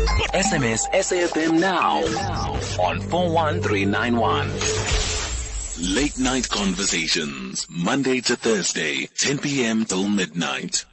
SMS SAFM now on 41391. Late Night Conversations, Monday to Thursday, 10 p.m. till midnight.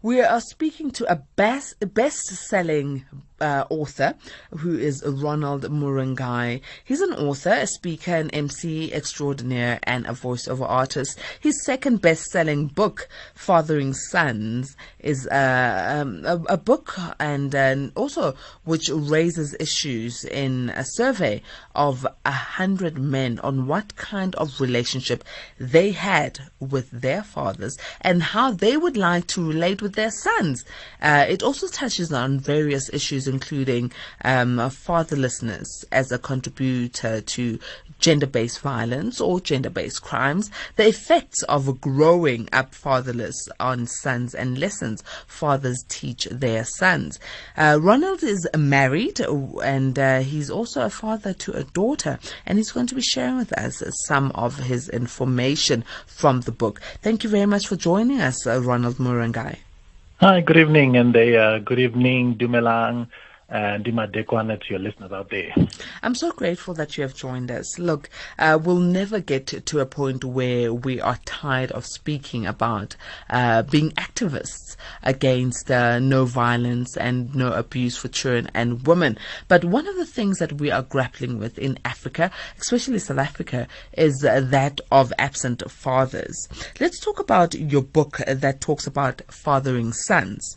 We are speaking to a best-selling author who is Ronald Muringai. He's an author, a speaker, an MC extraordinaire, and a voiceover artist. His second best-selling book, Fathering Sons, is a book and also which raises issues in a survey of 100 men on what kind of relationship they had with their fathers and how they would like to relate with their sons. It also touches on various issues including fatherlessness as a contributor to gender-based violence or gender-based crimes, the effects of growing up fatherless on sons, and lessons fathers teach their sons. Ronald is married and he's also a father to a daughter, and he's going to be sharing with us some of his information from the book. Thank you very much for joining us, Ronald Muringai. Hi, good evening, and good evening, Dumelang. And Dimadekwana to your listeners out there. I'm so grateful that you have joined us. Look, we'll never get to a point where we are tired of speaking about being activists against no violence and no abuse for children and women. But one of the things that we are grappling with in Africa, especially South Africa, is that of absent fathers. Let's talk about your book that talks about fathering sons.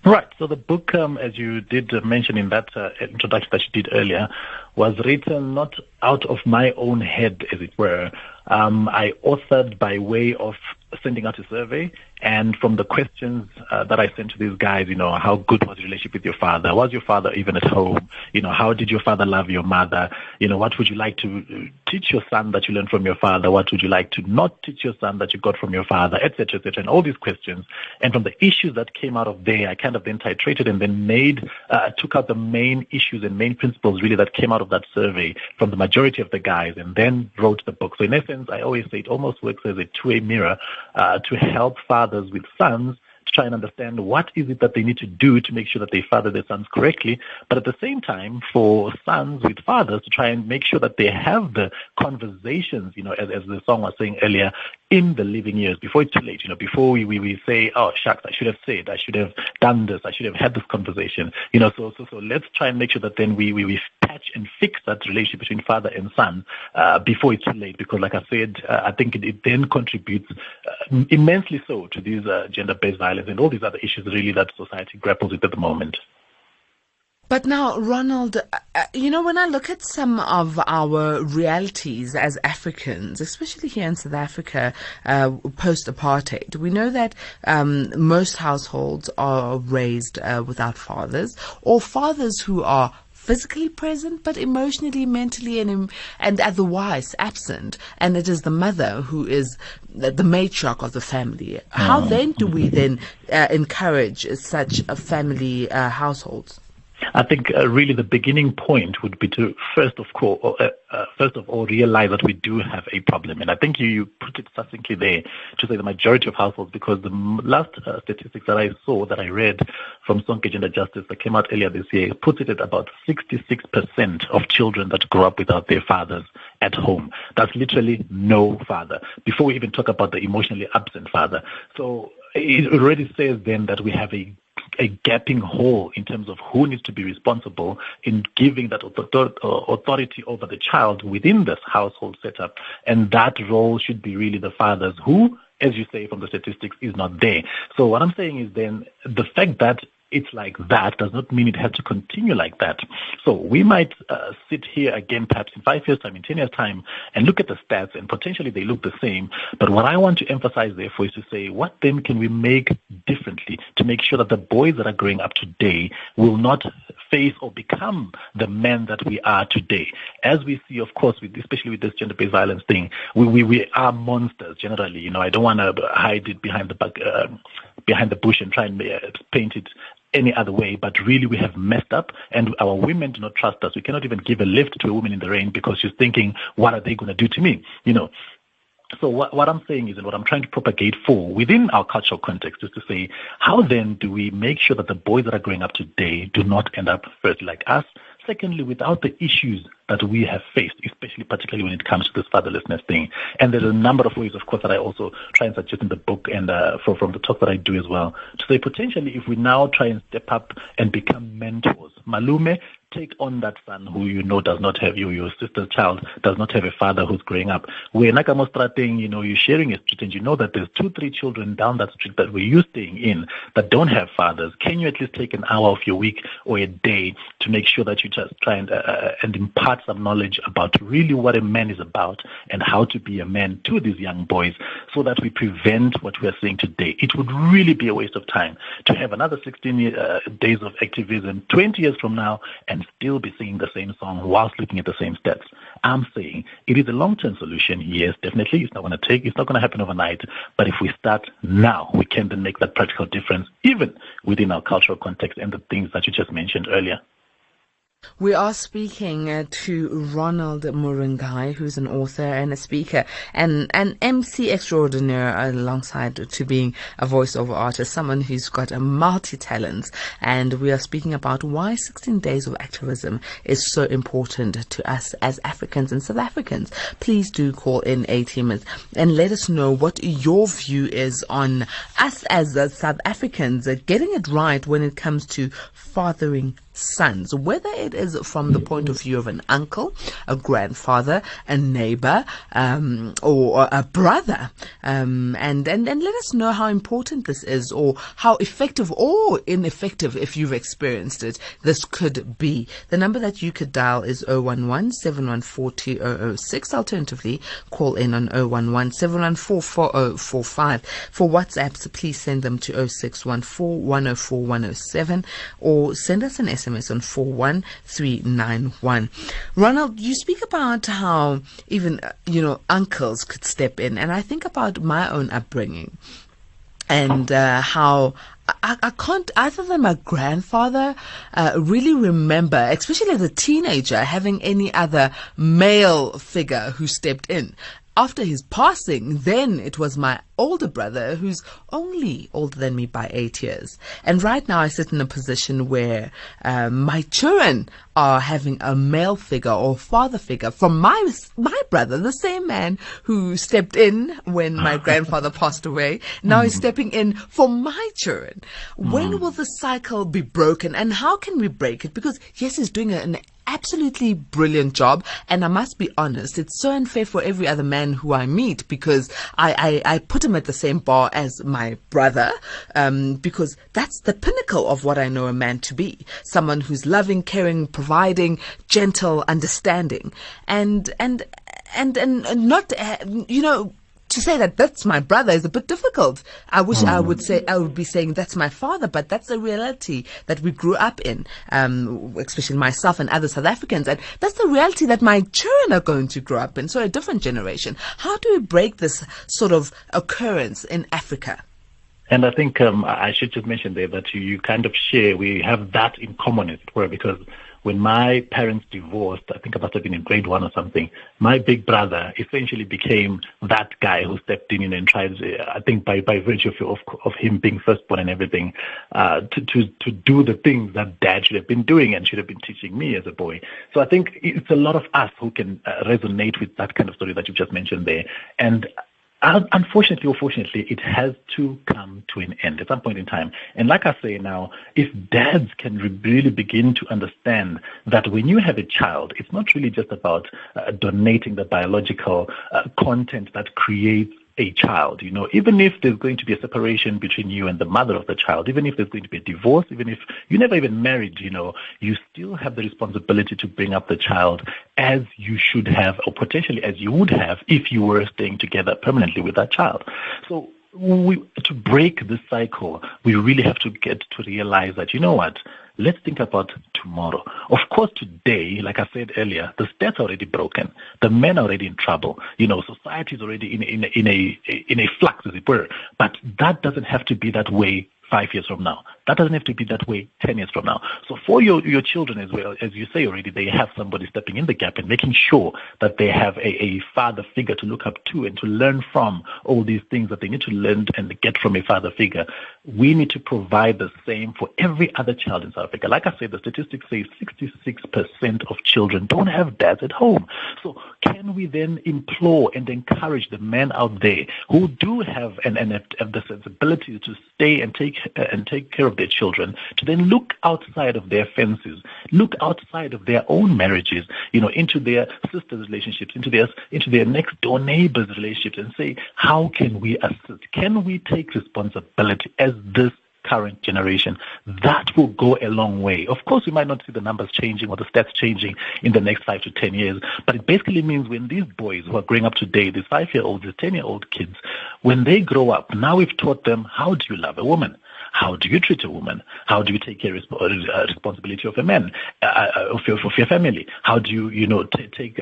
Right. So the book, as you did mention in that introduction that you did earlier, was written not out of my own head, as it were. I authored by way of sending out a survey, and from the questions that I sent to these guys, how good was your relationship with your father? Was your father even at home? How did your father love your mother? What would you like to teach your son that you learned from your father? What would you like to not teach your son that you got from your father, et cetera, and all these questions. And from the issues that came out of there, I kind of then titrated and then took out the main issues and main principles really that came out of that survey from the majority of the guys, and then wrote the book. So in essence, I always say it almost works as a two-way mirror to help fathers with sons to try and understand what is it that they need to do to make sure that they father their sons correctly, but at the same time for sons with fathers to try and make sure that they have the conversations, as the song was saying earlier, in the living years, before it's too late, before we say, oh, shucks, I should have said, I should have done this, I should have had this conversation, so let's try and make sure that then we patch and fix that relationship between father and son before it's too late, because like I said, I think it then contributes immensely so to these gender-based violence and all these other issues really that society grapples with at the moment. But now, Ronald, when I look at some of our realities as Africans, especially here in South Africa, post-apartheid, we know that most households are raised without fathers, or fathers who are physically present but emotionally, mentally, and otherwise absent, and it is the mother who is the matriarch of the family. How then do we then encourage such a family households? I think really the beginning point would be to first of all realize that we do have a problem, and I think you put it succinctly there to say the majority of households, because the last statistics that I read from Sonke Gender Justice that came out earlier this year puts it at about 66% of children that grow up without their fathers at home. That's literally no father, before we even talk about the emotionally absent father. So it already says then that we have a gaping hole in terms of who needs to be responsible in giving that authority over the child within this household setup. And that role should be really the fathers who, as you say from the statistics, is not there. So what I'm saying is then the fact that it's like that does not mean it has to continue like that. So we might sit here again perhaps in 5 years' time, in 10 years' time, and look at the stats, and potentially they look the same. But what I want to emphasize, therefore, is to say, what then can we make differently to make sure that the boys that are growing up today will not face or become the men that we are today? As we see, of course, especially with this gender-based violence thing, we are monsters generally. I don't want to hide it behind the bush and try and paint it any other way, but really we have messed up, and our women do not trust us. We cannot even give a lift to a woman in the rain because she's thinking, what are they going to do to me? So what I'm saying is, and what I'm trying to propagate for within our cultural context, is to say, how then do we make sure that the boys that are growing up today do not end up first like us? Secondly, without the issues that we have faced, especially particularly when it comes to this fatherlessness thing. And there's a number of ways, of course, that I also try and suggest in the book and from the talk that I do as well, to say potentially if we now try and step up and become mentors, Malume, take on that son who you know does not have you, your sister's child does not have a father who's growing up. Where Nakamostra thing, you're sharing a street and you know that there's 2-3 children down that street that were you staying in that don't have fathers. Can you at least take an hour of your week or a day to make sure that you just try and impart some knowledge about really what a man is about and how to be a man to these young boys so that we prevent what we are seeing today? It would really be a waste of time to have another 16 days of activism 20 years from now and still be singing the same song whilst looking at the same steps. I'm saying it is a long-term solution. Yes, definitely. It's not going to happen overnight. But if we start now, we can then make that practical difference, even within our cultural context and the things that you just mentioned earlier. We are speaking to Ronald Muringai, who's an author and a speaker and an MC extraordinaire alongside to being a voiceover artist, someone who's got a multi-talents. And we are speaking about why 16 Days of Activism is so important to us as Africans and South Africans. Please do call in 80 minutes and let us know what your view is on us as South Africans getting it right when it comes to fathering sons, whether it is from the point of view of an uncle, a grandfather, a neighbor, or a brother, and let us know how important this is, or how effective or ineffective, if you've experienced it, this could be. The number that you could dial is 011-714-2006. Alternatively, call in on 011-714-4045. For WhatsApps, please send them to 0614-104-107, or send us an SMS on 41391. Ronald, you speak about how even, uncles could step in. And I think about my own upbringing and how I can't, other than my grandfather, really remember, especially as a teenager, having any other male figure who stepped in. After his passing, then it was my older brother, who's only older than me by 8 years. And right now I sit in a position where my children are having a male figure or father figure from my brother, the same man who stepped in when my grandfather passed away. Now he's stepping in for my children. When will the cycle be broken, and how can we break it? Because yes, he's doing an absolutely brilliant job, and I must be honest, it's so unfair for every other man who I meet, because I put him at the same bar as my brother, because that's the pinnacle of what I know a man to be. Someone who's loving, caring, providing, gentle, understanding, and not, to say that that's my brother is a bit difficult. I wish I would be saying that's my father, but that's the reality that we grew up in, especially myself and other South Africans. And that's the reality that my children are going to grow up in. So a different generation. How do we break this sort of occurrence in Africa? And I think I should just mention there that you kind of share, we have that in common, as it were, because when my parents divorced, I think I must have been in grade 1 or something, my big brother essentially became that guy who stepped in and tried, I think by virtue of him being firstborn and everything, to do the things that dad should have been doing and should have been teaching me as a boy. So I think it's a lot of us who can resonate with that kind of story that you just mentioned there. And unfortunately or fortunately, it has to come to an end at some point in time. And like I say now, if dads can really begin to understand that when you have a child, it's not really just about donating the biological content that creates a child, even if there's going to be a separation between you and the mother of the child, even if there's going to be a divorce, even if you never even married, you still have the responsibility to bring up the child as you should have, or potentially as you would have if you were staying together permanently with that child. So to break this cycle, we really have to get to realize that, let's think about tomorrow. Of course, today, like I said earlier, the stats are already broken. The men are already in trouble. Society is already in a flux, as it were. But that doesn't have to be that way 5 years from now. That doesn't have to be that way 10 years from now. So for your children as well, as you say already, they have somebody stepping in the gap and making sure that they have a father figure to look up to and to learn from all these things that they need to learn and get from a father figure. We need to provide the same for every other child in South Africa. Like I said, the statistics say 66% of children don't have dads at home. So can we then implore and encourage the men out there who do have and have the sensibility to stay and take care of their children, to then look outside of their fences, look outside of their own marriages, into their sisters' relationships, into their next door neighbors' relationships, and say, how can we assist? Can we take responsibility as this current generation? That will go a long way. Of course, we might not see the numbers changing or the stats changing in the next 5 to 10 years, but it basically means when these boys who are growing up today, these 5-year-olds, these 10-year-old kids, when they grow up, now we've taught them, how do you love a woman? How do you treat a woman? How do you take care of responsibility of a man, of your family? How do you, take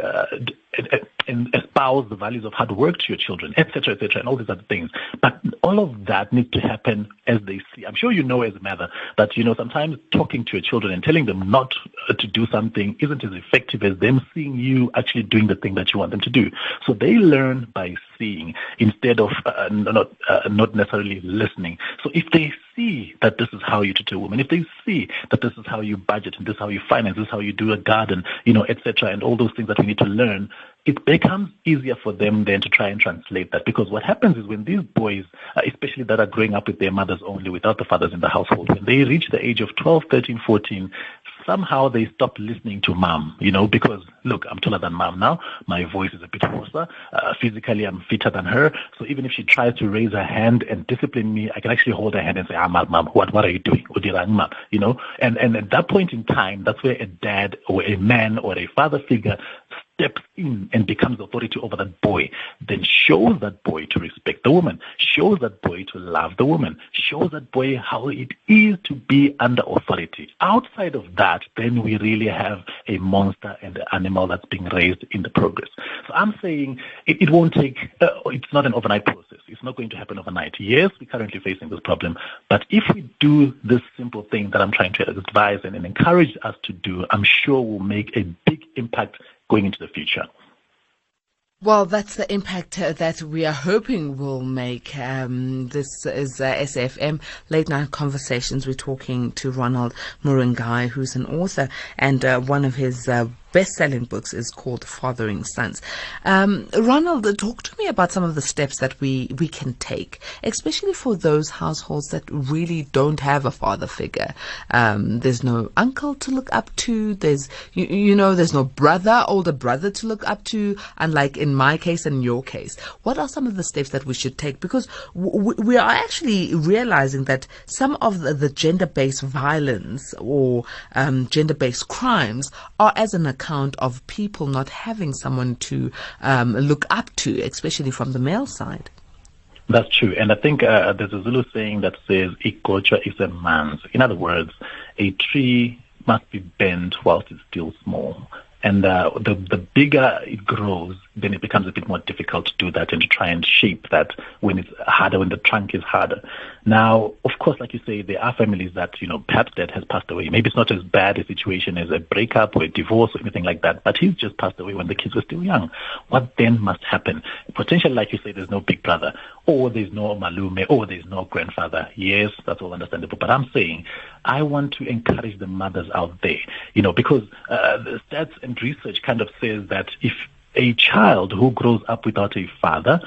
and espouse the values of hard work to your children, etc., and all these other things. But all of that needs to happen as they see. I'm sure you know as a mother that, sometimes talking to your children and telling them not to do something isn't as effective as them seeing you actually doing the thing that you want them to do. So they learn by seeing instead of not necessarily listening. So if they see that this is how you treat a woman, if they see that this is how you budget and this is how you finance, this is how you do a garden, etc., and all those things that we need to learn, it becomes easier for them then to try and translate that. Because what happens is when these boys, especially that are growing up with their mothers only, without the fathers in the household, when they reach the age of 12, 13, 14, somehow they stop listening to mom, because, look, I'm taller than mom now. My voice is a bit hoarser. Physically, I'm fitter than her. So even if she tries to raise her hand and discipline me, I can actually hold her hand and say, mom, what are you doing? And at that point in time, that's where a dad or a man or a father figure steps in and becomes authority over that boy, then shows that boy to respect the woman, shows that boy to love the woman, shows that boy how it is to be under authority. Outside of that, then we really have a monster and an animal that's being raised in the progress. So I'm saying it won't take, it's not an overnight process. It's not going to happen overnight. Yes, we're currently facing this problem, but if we do this simple thing that I'm trying to advise and encourage us to do, I'm sure we'll make a big impact going into the future. Well, that's the impact that we are hoping will make. This is SAFM Late Night Conversations. We're talking to Ronald Muringai, who's an author, and one of his best-selling books is called Fathering Sons. Ronald, talk to me about some of the steps that we can take, especially for those households that really don't have a father figure. There's no uncle to look up to. There's, there's no older brother to look up to, unlike in my case and in your case. What are some of the steps that we should take? Because we are actually realizing that some of the gender-based violence or gender-based crimes are as an account of people not having someone to look up to, especially from the male side. That's true. And I think there's a Zulu saying that says, "Ikocha is a man's." In other words, a tree must be bent whilst it's still small. And the bigger it grows, then it becomes a bit more difficult to do that and to try and shape that when it's harder, when the trunk is harder. Now, of course, like you say, there are families that, perhaps dad has passed away. Maybe it's not as bad a situation as a breakup or a divorce or anything like that, but he's just passed away when the kids were still young. What then must happen? Potentially, like you say, there's no big brother, or there's no malume, or there's no grandfather. Yes, that's all understandable. But I'm saying I want to encourage the mothers out there, because the stats and research kind of says that if a child who grows up without a father,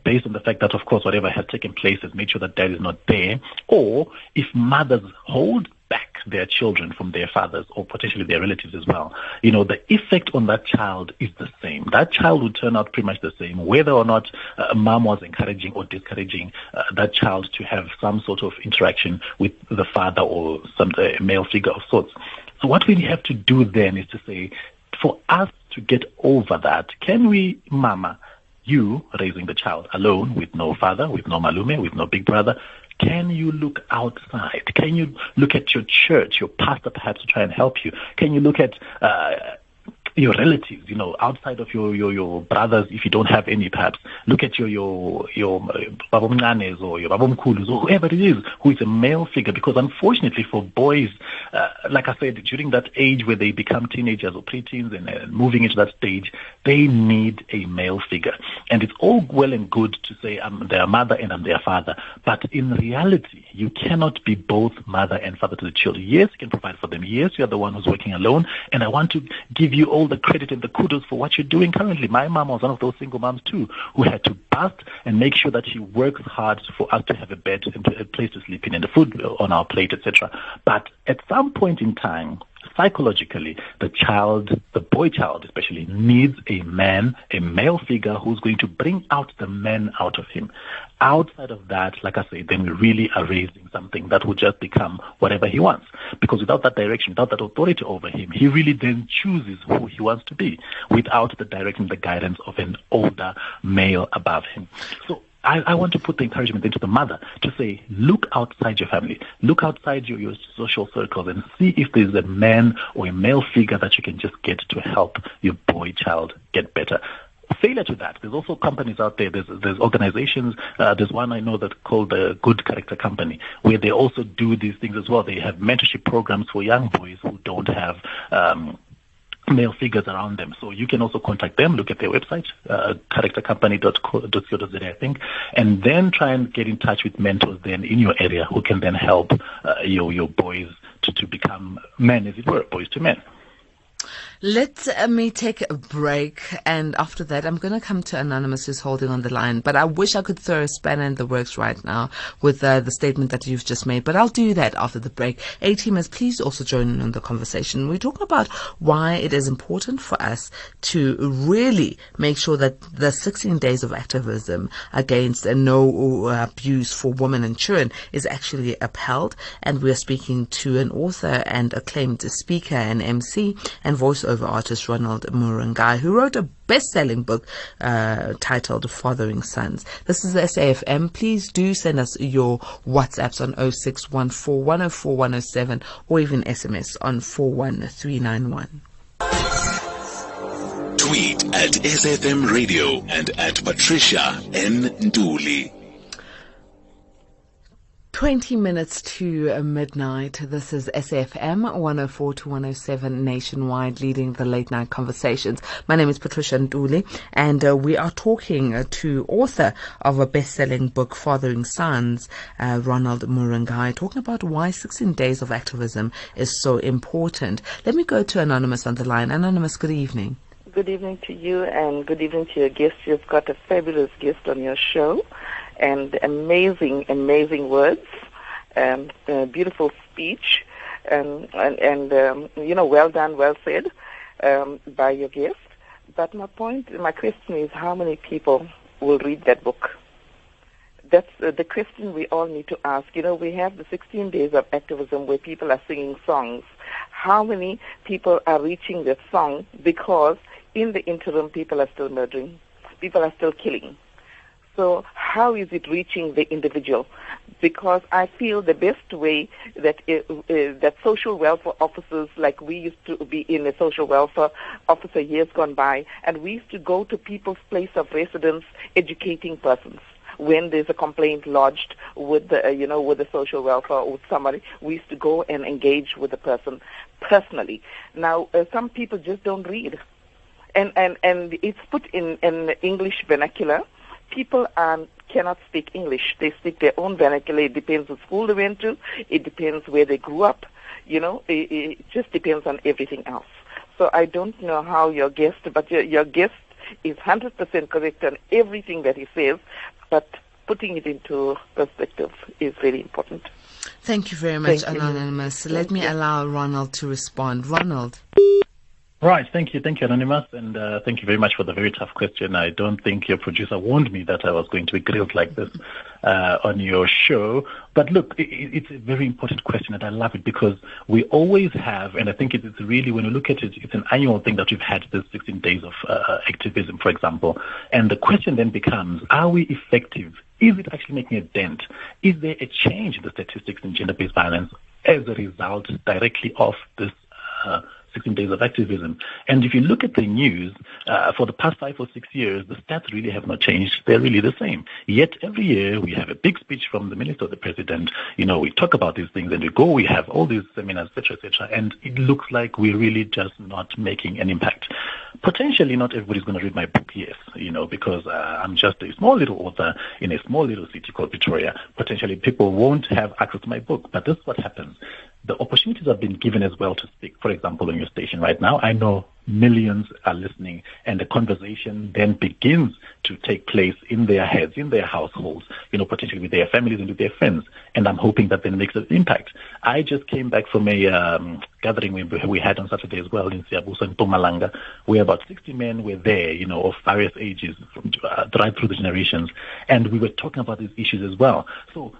based on the fact that, of course, whatever has taken place has made sure that dad is not there, or if mothers hold back their children from their fathers or potentially their relatives as well, the effect on that child is the same. That child will turn out pretty much the same, whether or not mom was encouraging or discouraging that child to have some sort of interaction with the father or some male figure of sorts. So what we have to do then is to say, for us to get over that, can we, mama, you raising the child alone with no father, with no malume, with no big brother, can you look outside? Can you look at your church, your pastor perhaps to try and help you? Can you look at your relatives, outside of your brothers, if you don't have any, perhaps look at your babomnanes or your babomkulus or whoever it is who is a male figure, because unfortunately for boys, like I said, during that age where they become teenagers or preteens and moving into that stage, they need a male figure. And it's all well and good to say I'm their mother and I'm their father, but in reality, you cannot be both mother and father to the children. Yes, you can provide for them. Yes, you're the one who's working alone, and I want to give you all the credit and the kudos for what you're doing currently. My mom was one of those single moms too, who had to bust and make sure that she works hard for us to have a bed and a place to sleep in and the food on our plate, etc. But at some point in time, psychologically, the boy child especially, needs a male figure who's going to bring out the man out of him. Outside of that, like I say, then we really are raising something that will just become whatever he wants. Because without that direction, without that authority over him, he really then chooses who he wants to be without the direction, the guidance of an older male above him. So I want to put the encouragement into the mother to say, look outside your family, look outside your social circles and see if there's a man or a male figure that you can just get to help your boy child get better. Failure to that, there's also companies out there, there's organizations, there's one I know that's called the Good Character Company, where they also do these things as well. They have mentorship programs for young boys who don't have male figures around them. So you can also contact them, look at their website, charactercompany.co.za, I think, and then try and get in touch with mentors then in your area who can then help your boys to become men, as it were, boys to men. Let me take a break, and after that I'm going to come to Anonymous, who's holding on the line, but I wish I could throw a spanner in the works right now with the statement that you've just made, but I'll do that after the break. A-teamers, please also join in on the conversation. We're talking about why it is important for us to really make sure that the 16 days of activism against no abuse for women and children is actually upheld, and we're speaking to an author and acclaimed speaker and MC and voiceover artist Ronald Muringai, who wrote a best-selling book titled Fathering Sons. This is SAFM. Please do send us your WhatsApps on 0614 104 107 or even SMS on 41391. Tweet at SFM Radio and at Patricia Ntuli. 20 minutes to midnight. This is SFM 104 to 107 nationwide, leading the late night conversations. My name is Patricia Ntuli, and we are talking to author of a best-selling book, Fathering Sons, Ronald Muringai, talking about why 16 days of activism is so important. Let me go to Anonymous on the line. Anonymous, good evening. Good evening to you, and good evening to your guests. You've got a fabulous guest on your show, and amazing words, beautiful speech, and well done, well said by your guest. But my question is, how many people will read that book? That's the question we all need to ask. We have the 16 days of activism where people are singing songs. How many people are reaching that song? Because in the interim, people are still murdering. People are still killing. So how is it reaching the individual? Because I feel the best way that that social welfare officers, like we used to be in a social welfare officer years gone by, and we used to go to people's place of residence, educating persons. When there's a complaint lodged with the social welfare or with somebody, we used to go and engage with the person personally. Now, some people just don't read. And it's put in English vernacular. People cannot speak English. They speak their own vernacular. It depends what school they went to. It depends where they grew up. It just depends on everything else. So I don't know how your guest, but your guest is 100% correct on everything that he says, but putting it into perspective is very important. Thank you very much, Anonymous. Let me allow Ronald to respond. Ronald. Right, thank you, Anonymous, and thank you very much for the very tough question. I don't think your producer warned me that I was going to be grilled like this on your show. But look, it's a very important question, and I love it because we always have, and I think it's really, when you look at it, it's an annual thing that we've had this 16 days of activism, for example. And the question then becomes, are we effective? Is it actually making a dent? Is there a change in the statistics in gender-based violence as a result directly of this 16 Days of Activism. And if you look at the news, for the past 5 or 6 years, the stats really have not changed. They're really the same. Yet every year we have a big speech from the Minister or the President. We talk about these things and we have all these seminars, etc., and it looks like we're really just not making an impact. Potentially not everybody's going to read my book, yes, because I'm just a small little author in a small little city called Pretoria. Potentially people won't have access to my book, but this is what happens. The opportunities have been given as well to speak. For example, on your station right now, I know millions are listening, and the conversation then begins to take place in their heads, in their households, potentially with their families and with their friends. And I'm hoping that then makes an impact. I just came back from a gathering we had on Saturday as well in Siyabusa in Mpumalanga, where about 60 men were there, of various ages, from right through the generations, and we were talking about these issues as well. So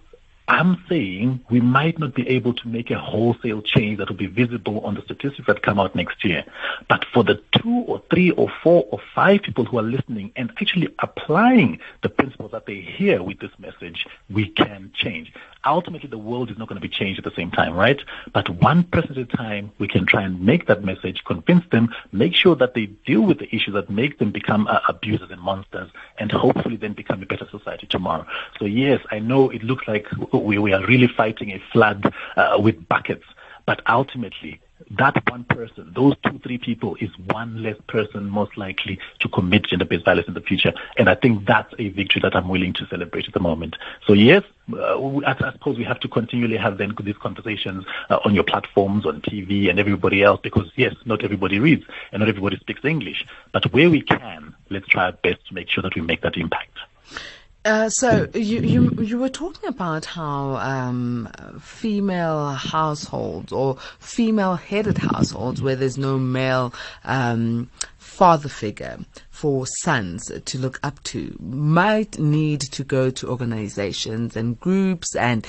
I'm saying we might not be able to make a wholesale change that will be visible on the statistics that come out next year. But for the 2 or 3 or 4 or 5 people who are listening and actually applying the principles that they hear with this message, we can change. Ultimately, the world is not going to be changed at the same time, right? But one person at a time, we can try and make that message, convince them, make sure that they deal with the issues that make them become abusers and monsters, and hopefully then become a better society tomorrow. So yes, I know it looks like we are really fighting a flood with buckets, but ultimately, that one person, those 2-3 people, is one less person most likely to commit gender-based violence in the future. And I think that's a victory that I'm willing to celebrate at the moment. So yes, I suppose we have to continually have then these conversations on your platforms, on TV and everybody else, because yes, not everybody reads and not everybody speaks English. But where we can, let's try our best to make sure that we make that impact. So you were talking about how female households or female-headed households where there's no male father figure for sons to look up to might need to go to organizations and groups and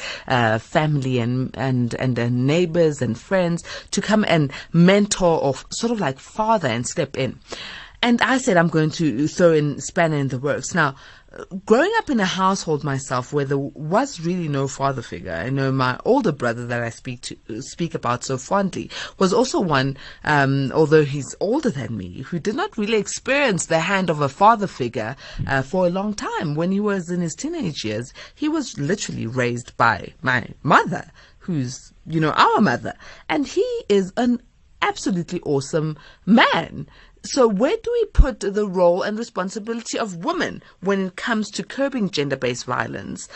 family and neighbors and friends to come and mentor or sort of like father and step in. And I said I'm going to throw in spanner in the works. Now, growing up in a household myself where there was really no father figure, I know my older brother that I speak about so fondly was also one, although he's older than me, who did not really experience the hand of a father figure for a long time. When he was in his teenage years, he was literally raised by my mother, who's, our mother. And he is an absolutely awesome man. So where do we put the role and responsibility of women when it comes to curbing gender-based violence,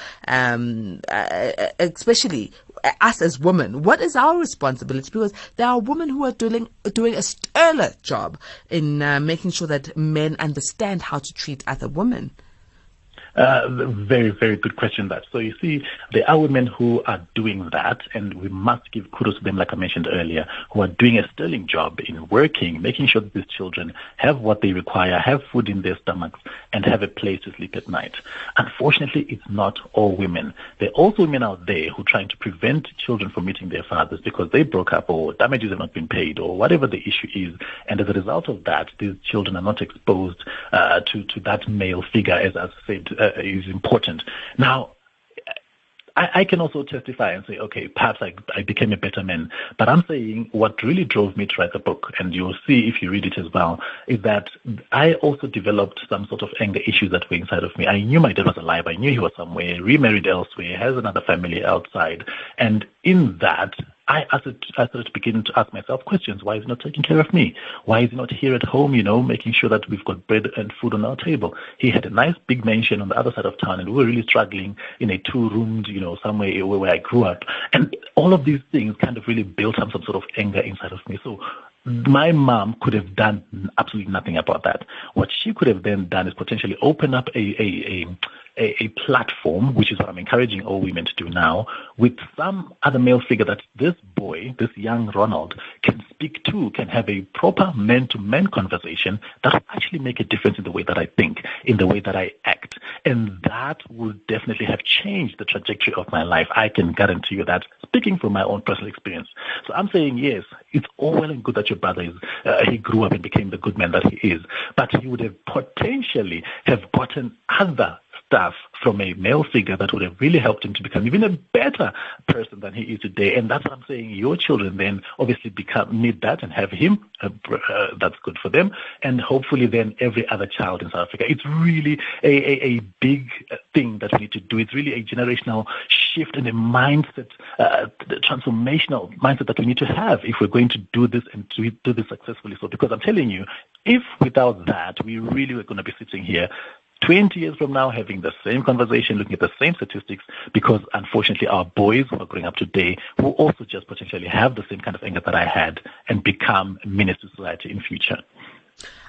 especially us as women? What is our responsibility? Because there are women who are doing a sterling job in making sure that men understand how to treat other women. Very, very good question, that. So you see, there are women who are doing that, and we must give kudos to them, like I mentioned earlier, who are doing a sterling job in working, making sure that these children have what they require, have food in their stomachs, and have a place to sleep at night. Unfortunately, it's not all women. There are also women out there who are trying to prevent children from meeting their fathers because they broke up or damages have not been paid or whatever the issue is. And as a result of that, these children are not exposed to that male figure, as I said, is important. Now, I can also testify and say, okay, perhaps I became a better man. But I'm saying what really drove me to write the book, and you'll see if you read it as well, is that I also developed some sort of anger issues that were inside of me. I knew my dad was alive. I knew he was somewhere, remarried elsewhere, has another family outside. And in that, I started to begin to ask myself questions. Why is he not taking care of me? Why is he not here at home, making sure that we've got bread and food on our table? He had a nice big mansion on the other side of town, and we were really struggling in a 2-roomed, somewhere where I grew up. And all of these things kind of really built up some sort of anger inside of me. So my mom could have done absolutely nothing about that. What she could have then done is potentially open up a platform, which is what I'm encouraging all women to do now, with some other male figure that this boy, this young Ronald, can speak to, can have a proper man-to-man conversation that will actually make a difference in the way that I think, in the way that I act. And that will definitely have changed the trajectory of my life. I can guarantee you that, speaking from my own personal experience. So I'm saying, yes, it's all well and good that your brother he grew up and became the good man that he is, but he would have potentially have gotten other stuff from a male figure that would have really helped him to become even a better person than he is today. And that's what I'm saying. Your children then obviously need that and have him. That's good for them. And hopefully then every other child in South Africa. It's really a big thing that we need to do. It's really a generational shift in the mindset, the transformational mindset that we need to have if we're going to do this and to do this successfully. So, because I'm telling you, if without that, we really were going to be sitting here 20 years from now having the same conversation, looking at the same statistics, because unfortunately our boys who are growing up today will also just potentially have the same kind of anger that I had and become menace to society in future.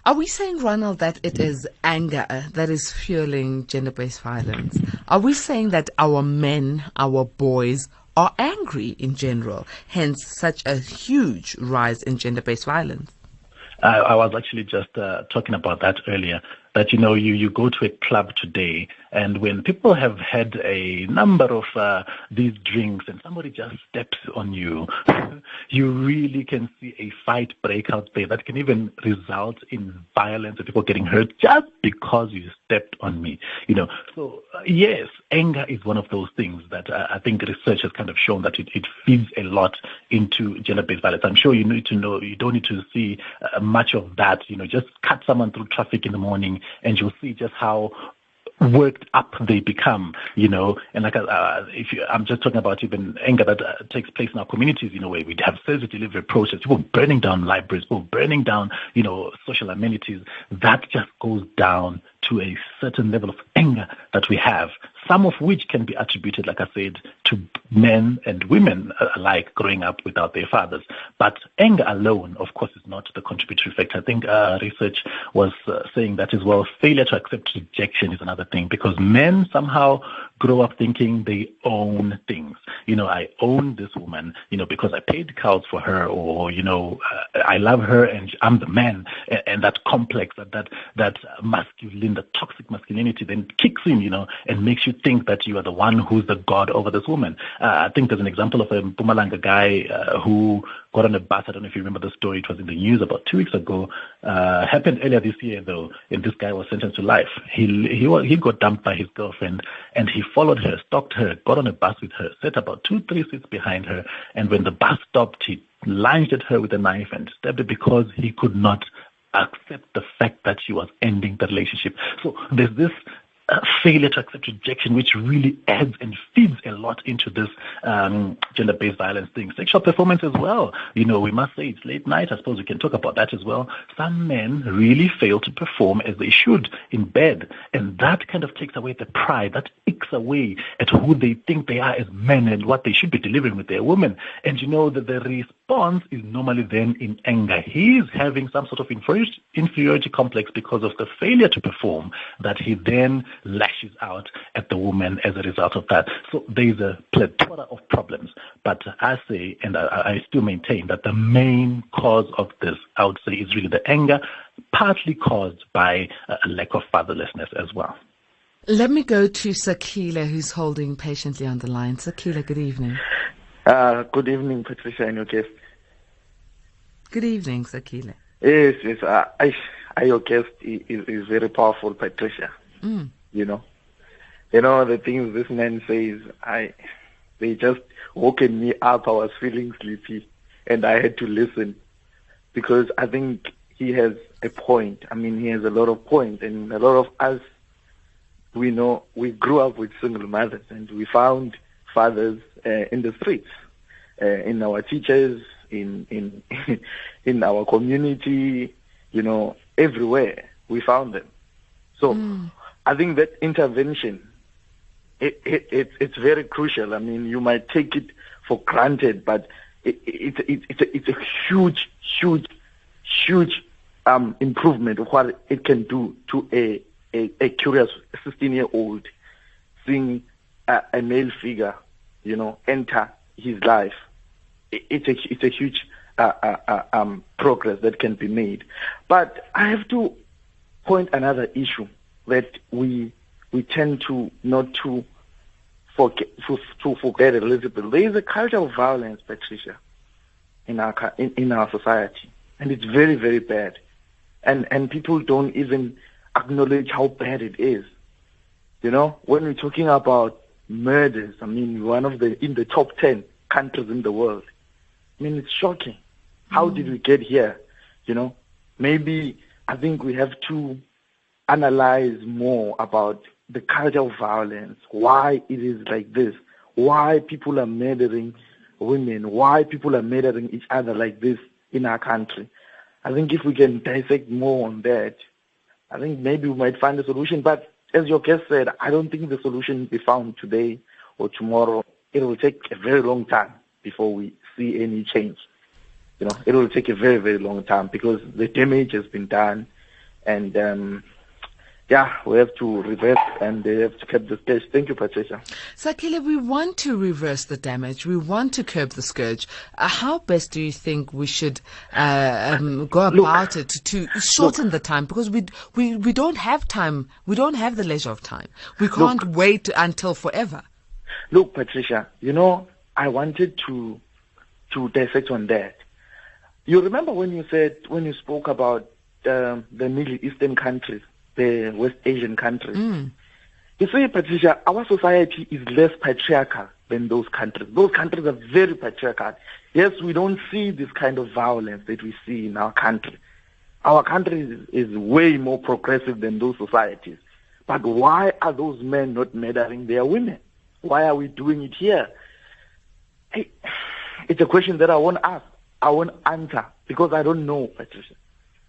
Are we saying, Ronald, that it is anger that is fueling gender-based violence? Are we saying that our men, our boys, are angry in general, hence such a huge rise in gender-based violence? I was actually just talking about that earlier, that, you go to a club today, and when people have had a number of these drinks and somebody just steps on you, you really can see a fight break out there that can even result in violence and people getting hurt just because you stepped on me. So yes, anger is one of those things that I think research has kind of shown that it feeds a lot into gender-based violence. I'm sure you need to know, you don't need to see much of that. Just cut someone through traffic in the morning and you'll see just how worked up they become, and like I'm just talking about even anger that takes place in our communities in a way. We have service delivery process, people burning down libraries, people burning down, social amenities. That just goes down to a certain level of anger that we have, some of which can be attributed, like I said, to men and women alike growing up without their fathers. But anger alone, of course, is not the contributory factor. I think research was saying that as well. Failure to accept rejection is another thing, because men somehow grow up thinking they own things. I own this woman, because I paid cows for her, or, I love her and I'm the man. And that complex, that masculine, the toxic masculinity then kicks in, and makes you think that you are the one who's the god over this woman. I think there's an example of a Mpumalanga guy who got on a bus. I don't know if you remember the story. It was in the news about 2 weeks ago. Happened earlier this year, though, and this guy was sentenced to life. He got dumped by his girlfriend, and he followed her, stalked her, got on a bus with her, sat about 2-3 seats behind her, and when the bus stopped, he lunged at her with a knife and stabbed her because he could not accept the fact that she was ending the relationship. So there's this failure to accept rejection, which really adds and feeds a lot into this gender-based violence thing. Sexual performance as well. We must say it's late night. I suppose we can talk about that as well. Some men really fail to perform as they should in bed, and that kind of takes away the pride. That icks away at who they think they are as men and what they should be delivering with their women. And that the response is normally then in anger. He is having some sort of inferiority complex because of the failure to perform, that he then lashes out at the woman as a result of that. So there's a plethora of problems. But I say, and I still maintain, that the main cause of this, I would say, is really the anger, partly caused by a lack of fatherlessness as well. Let me go to Sakila, who's holding patiently on the line. Sakila, good evening. Good evening, Patricia, and your guest. Good evening, Sakila. Yes. Your guest is very powerful, Patricia. The things this man says, they just woken me up. I was feeling sleepy, and I had to listen, because I think he has a point. He has a lot of points, and a lot of us, we grew up with single mothers, and we found fathers in the streets, in our teachers, in our community, everywhere we found them. So I think that intervention, it's very crucial. You might take it for granted, but it's a huge improvement of what it can do to a curious 16-year-old seeing a male figure, enter his life. It's a huge progress that can be made. But I have to point another issue that we tend to not to forget a little bit. There is a culture of violence, Patricia, in our society, and it's very, very bad. And people don't even acknowledge how bad it is. You know, when we're talking about murders, I mean, in the top 10 countries in the world. I mean, it's shocking. How did we get here? You know, maybe I think we have to analyze more about the culture of violence, why it is like this, why people are murdering women, why people are murdering each other like this in our country. I think if we can dissect more on that, I think maybe we might find a solution. But as your guest said, I don't think the solution will be found today or tomorrow. It will take a very long time before we see any change. You know, it will take a very, very long time because the damage has been done. And, we have to reverse and they have to curb the scourge. Thank you, Patricia. Sakile, we want to reverse the damage. We want to curb the scourge. How best do you think we should go about it to shorten the time? Because we don't have time. We don't have the leisure of time. We can't wait until forever. Look, Patricia, you know, I wanted to dissect on that. You remember when you spoke about the Middle Eastern countries, the West Asian countries. You see, Patricia, our society is less patriarchal than those countries. Those countries are very patriarchal. Yes, we don't see this kind of violence that we see in our country. Our country is way more progressive than those societies. But why are those men not murdering their women? Why are we doing it here? It's a question that I won't ask. I won't answer because I don't know, Patricia.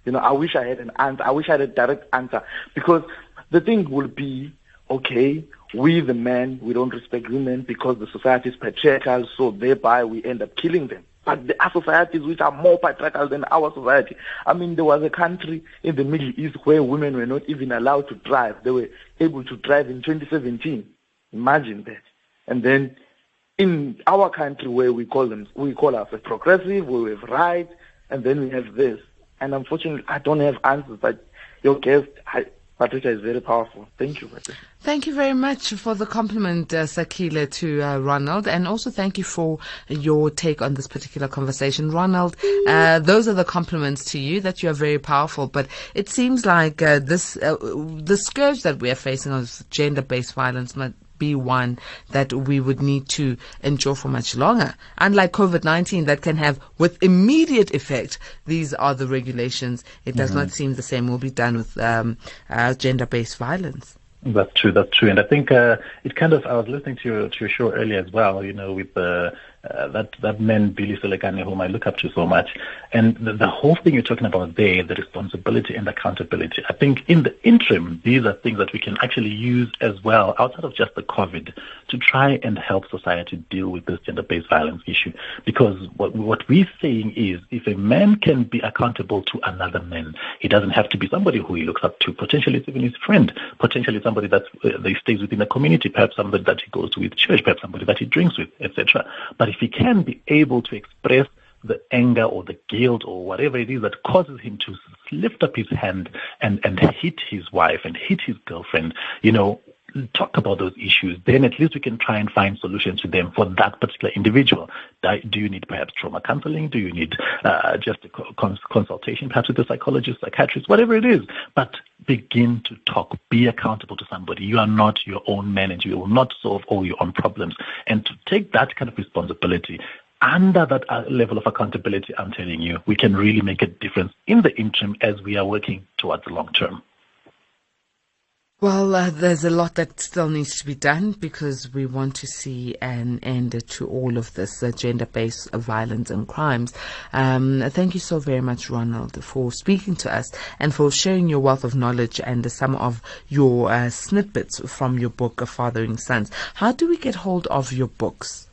You know, I wish I had an answer. I wish I had a direct answer. Because the thing will be, okay, we the men, we don't respect women because the society is patriarchal, so thereby we end up killing them. But there are societies which are more patriarchal than our society. I mean, there was a country in the Middle East where women were not even allowed to drive. They were able to drive in 2017. Imagine that. And then in our country where we call ourselves progressive, we have rights, and then we have this. And unfortunately, I don't have answers, but your guest, Patricia, is very powerful. Thank you, Patricia. Thank you very much for the compliment, Sakile, to Ronald, and also thank you for your take on this particular conversation. Ronald, those are the compliments to you, that you are very powerful, but it seems like the scourge that we are facing of gender-based violence might be one that we would need to endure for much longer. Unlike COVID-19 that can have with immediate effect, these are the regulations. It does not seem the same will be done with gender-based violence. That's true. And I think it kind of, I was listening to your show earlier as well, you know, with that man, Billy Selekane, whom I look up to so much. And the whole thing you're talking about there, the responsibility and accountability, I think in the interim, these are things that we can actually use as well, outside of just the COVID, to try and help society deal with this gender-based violence issue. Because what we're saying is, if a man can be accountable to another man, he doesn't have to be somebody who he looks up to. Potentially it's even his friend. Potentially somebody that he stays within the community, perhaps somebody that he goes to with church, perhaps somebody that he drinks with, etc. But if he can be able to express the anger or the guilt or whatever it is that causes him to lift up his hand and hit his wife and hit his girlfriend, you know, talk about those issues, then at least we can try and find solutions to them for that particular individual. Do you need perhaps trauma counseling? Do you need just a consultation, perhaps with a psychologist, psychiatrist, whatever it is? But begin to talk. Be accountable to somebody. You are not your own man and you will not solve all your own problems. And to take that kind of responsibility, under that level of accountability, I'm telling you, we can really make a difference in the interim as we are working towards the long term. Well, there's a lot that still needs to be done because we want to see an end to all of this gender-based violence and crimes. Thank you so very much, Ronald, for speaking to us and for sharing your wealth of knowledge and some of your snippets from your book, Fathering Sons. How do we get hold of your books?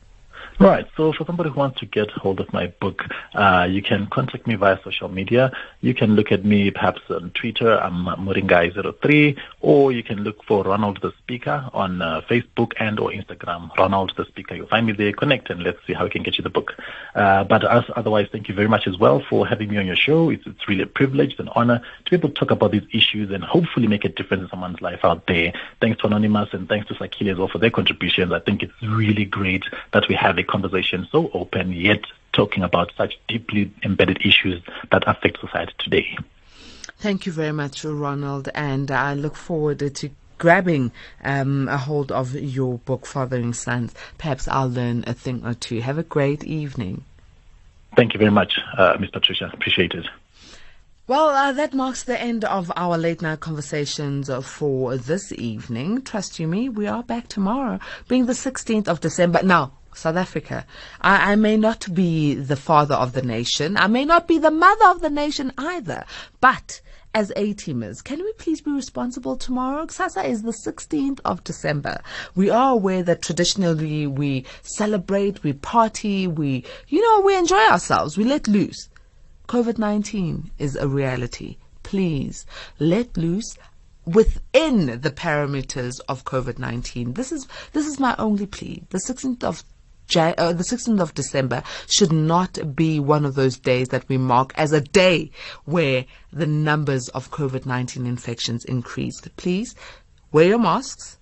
Right. So for somebody who wants to get hold of my book, you can contact me via social media. You can look at me perhaps on Twitter. I'm Muringai03, or you can look for Ronald the Speaker on Facebook and or Instagram. Ronald the Speaker. You'll find me there. Connect and let's see how we can get you the book. But otherwise, thank you very much as well for having me on your show. It's really a privilege and honor to be able to talk about these issues and hopefully make a difference in someone's life out there. Thanks to Anonymous and thanks to Sakile as well for their contributions. I think it's really great that we have a conversation so open, yet talking about such deeply embedded issues that affect society today. Thank you very much, Ronald, and I look forward to grabbing a hold of your book, Fathering Sons. Perhaps I'll learn a thing or two. Have a great evening. Thank you very much, Ms. Patricia. Appreciate it. Well, that marks the end of our late night conversations for this evening. Trust you me, we are back tomorrow, being the 16th of December. Now, South Africa, I may not be the father of the nation. I may not be the mother of the nation either. But as A-teamers, can we please be responsible tomorrow? Kusasa is the 16th of December. We are aware that traditionally we celebrate, we party, we enjoy ourselves, we let loose. COVID-19 is a reality. Please let loose within the parameters of COVID-19. This is my only plea. The 16th of December should not be one of those days that we mark as a day where the numbers of COVID-19 infections increased. Please wear your masks.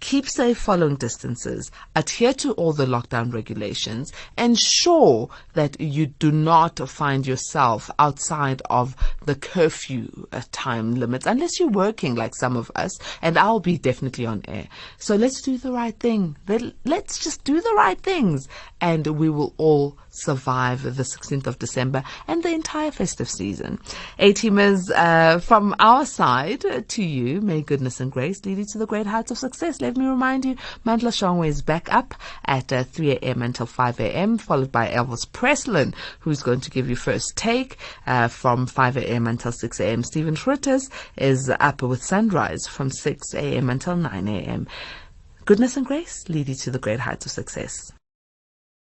Keep safe following distances, adhere to all the lockdown regulations, ensure that you do not find yourself outside of the curfew time limits, unless you're working like some of us, and I'll be definitely on air. So let's do the right thing. Let's just do the right things, and we will all survive the 16th of December and the entire festive season. A-teamers, from our side to you, may goodness and grace lead you to the great heights of success. Let me remind you, Mandla Shongwe is back up at 3 a.m. until 5 a.m., followed by Elvis Preslin, who's going to give you first take from 5 a.m. until 6 a.m. Stephen Schritters is up with Sunrise from 6 a.m. until 9 a.m. Goodness and grace lead you to the great heights of success.